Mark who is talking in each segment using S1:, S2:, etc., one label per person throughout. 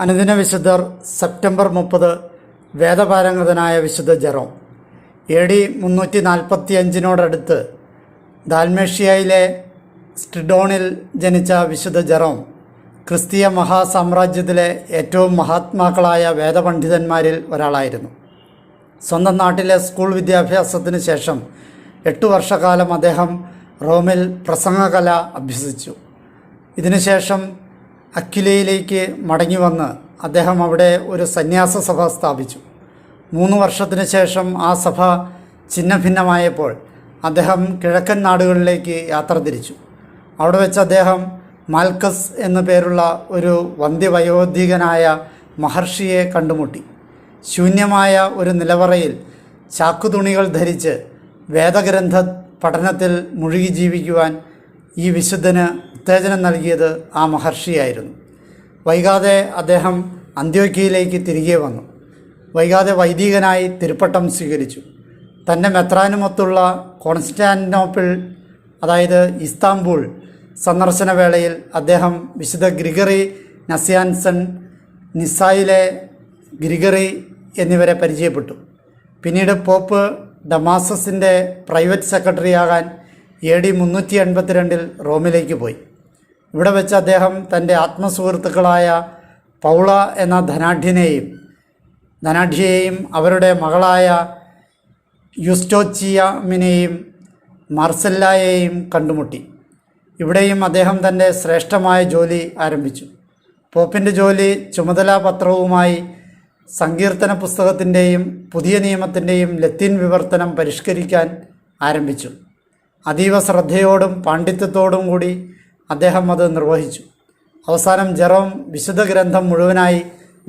S1: അനുദിന വിശുദ്ധർ സെപ്റ്റംബർ 30 വേദപാരംഗതനായ വിശുദ്ധ ജെറോം. AD 345 ദാൽമേഷ്യയിലെ സ്ട്രിഡോണിൽ ജനിച്ച വിശുദ്ധ ജെറോം ക്രിസ്തീയ മഹാസാമ്രാജ്യത്തിലെ ഏറ്റവും മഹാത്മാക്കളായ വേദപണ്ഡിതന്മാരിൽ ഒരാളായിരുന്നു. സ്വന്തം നാട്ടിലെ സ്കൂൾ വിദ്യാഭ്യാസത്തിന് ശേഷം 8 വർഷക്കാലം അദ്ദേഹം റോമിൽ പ്രസംഗകല അഭ്യസിച്ചു. ഇതിനുശേഷം അക്വിലയിലേക്ക് മടങ്ങിവന്ന് അദ്ദേഹം അവിടെ ഒരു സന്യാസ സഭ സ്ഥാപിച്ചു. 3 വർഷത്തിന് ശേഷം ആ സഭ ഛിന്നഭിന്നമായപ്പോൾ അദ്ദേഹം കിഴക്കൻ നാടുകളിലേക്ക് യാത്ര തിരിച്ചു. അവിടെ വെച്ച് അദ്ദേഹം മാൽക്കസ് എന്നു പേരുള്ള ഒരു വന്ധ്യവയോധികനായ മഹർഷിയെ കണ്ടുമുട്ടി. ശൂന്യമായ ഒരു നിലവറയിൽ ചാക്കുതുണികൾ ധരിച്ച് വേദഗ്രന്ഥ പഠനത്തിൽ മുഴുകി ജീവിക്കുവാൻ ഈ വിശുദ്ധന് ഉത്തേജനം നൽകിയത് ആ മഹർഷിയായിരുന്നു. വൈകാതെ അദ്ദേഹം അന്ത്യോക്യയിലേക്ക് തിരികെ വന്നു. വൈകാതെ വൈദികനായി തിരുപ്പട്ടം സ്വീകരിച്ചു. തൻ്റെ മെത്രാനുമൊത്തുള്ള കോൺസ്റ്റാന്റിനോപ്പിൾ, അതായത് ഇസ്താംബൂൾ സന്ദർശന വേളയിൽ അദ്ദേഹം വിശുദ്ധ ഗ്രിഗറി നസിയാൻസൺ, നിസായിലെ ഗ്രിഗറി എന്നിവരെ പരിചയപ്പെട്ടു. പിന്നീട് പോപ്പ് ഡമാസസിൻ്റെ പ്രൈവറ്റ് സെക്രട്ടറിയാകാൻ AD 382 റോമിലേക്ക് പോയി. ഇവിടെ വെച്ച് അദ്ദേഹം തൻ്റെ ആത്മസുഹൃത്തുക്കളായ പൗള എന്ന ധനാഢ്യയെയും അവരുടെ മകളായ യുസ്റ്റോച്ചിയാമിനെയും മാർസെല്ലായെയും കണ്ടുമുട്ടി. ഇവിടെയും അദ്ദേഹം തൻ്റെ ശ്രേഷ്ഠമായ ജോലി ആരംഭിച്ചു. പോപ്പിൻ്റെ ജോലി ചുമതലാപത്രവുമായി സങ്കീർത്തന പുസ്തകത്തിൻ്റെയും പുതിയ നിയമത്തിൻ്റെയും ലത്തീൻ വിവർത്തനം പരിഷ്കരിക്കാൻ ആരംഭിച്ചു. അതീവ ശ്രദ്ധയോടും പാണ്ഡിത്യത്തോടും കൂടി അദ്ദേഹം അത് നിർവഹിച്ചു. അവസാനം ജെറോം വിശുദ്ധ ഗ്രന്ഥം മുഴുവനായി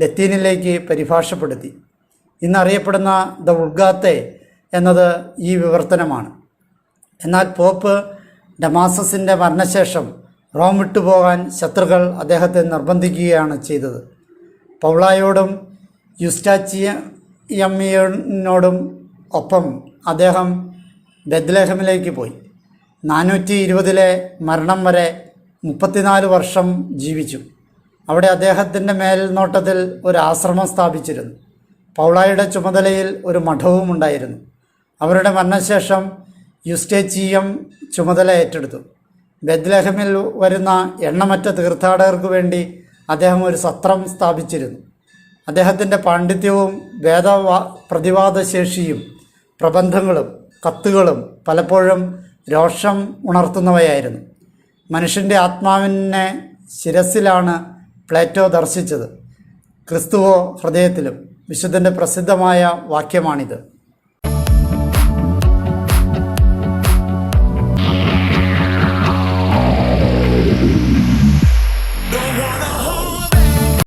S1: ലത്തീനിലേക്ക് പരിഭാഷപ്പെടുത്തി. ഇന്നറിയപ്പെടുന്ന ദ ഉൾഗാത്തെ എന്നത് ഈ വിവർത്തനമാണ്. എന്നാൽ പോപ്പ് ഡമാസസിൻ്റെ മരണശേഷം റോം വിട്ടുപോകാൻ ശത്രുക്കൾ അദ്ദേഹത്തെ നിർബന്ധിക്കുകയാണ് ചെയ്തത്. പൗളായോടും യുസ്റ്റാച്ചിയമ്മയോടും ഒപ്പം അദ്ദേഹം ബെത്ലഹേമിലേക്ക് പോയി. 420 മരണം വരെ 34 വർഷം ജീവിച്ചു. അവിടെ അദ്ദേഹത്തിൻ്റെ മേൽനോട്ടത്തിൽ ഒരു ആശ്രമം സ്ഥാപിച്ചിരുന്നു. പൗളായുടെ ചുമതലയിൽ ഒരു മഠവും ഉണ്ടായിരുന്നു. അവരുടെ മരണശേഷം യുസ്റ്റേച്ചിയം ചുമതല ഏറ്റെടുത്തു. ബെത്ലഹേമിൽ വരുന്ന എണ്ണമറ്റ തീർത്ഥാടകർക്ക് വേണ്ടി അദ്ദേഹം ഒരു സത്രം സ്ഥാപിച്ചിരുന്നു. അദ്ദേഹത്തിൻ്റെ പാണ്ഡിത്യവും പ്രതിവാദശേഷിയും പ്രബന്ധങ്ങളും കത്തുകളും പലപ്പോഴും രോഷം ഉണർത്തുന്നവയായിരുന്നു. മനുഷ്യൻ്റെ ആത്മാവിനെ ശിരസിലാണ് പ്ലേറ്റോ ദർശിച്ചത്, ക്രിസ്തുവോ ഹൃദയത്തിലും. വിശുദ്ധൻ്റെ പ്രസിദ്ധമായ വാക്യമാണിത്.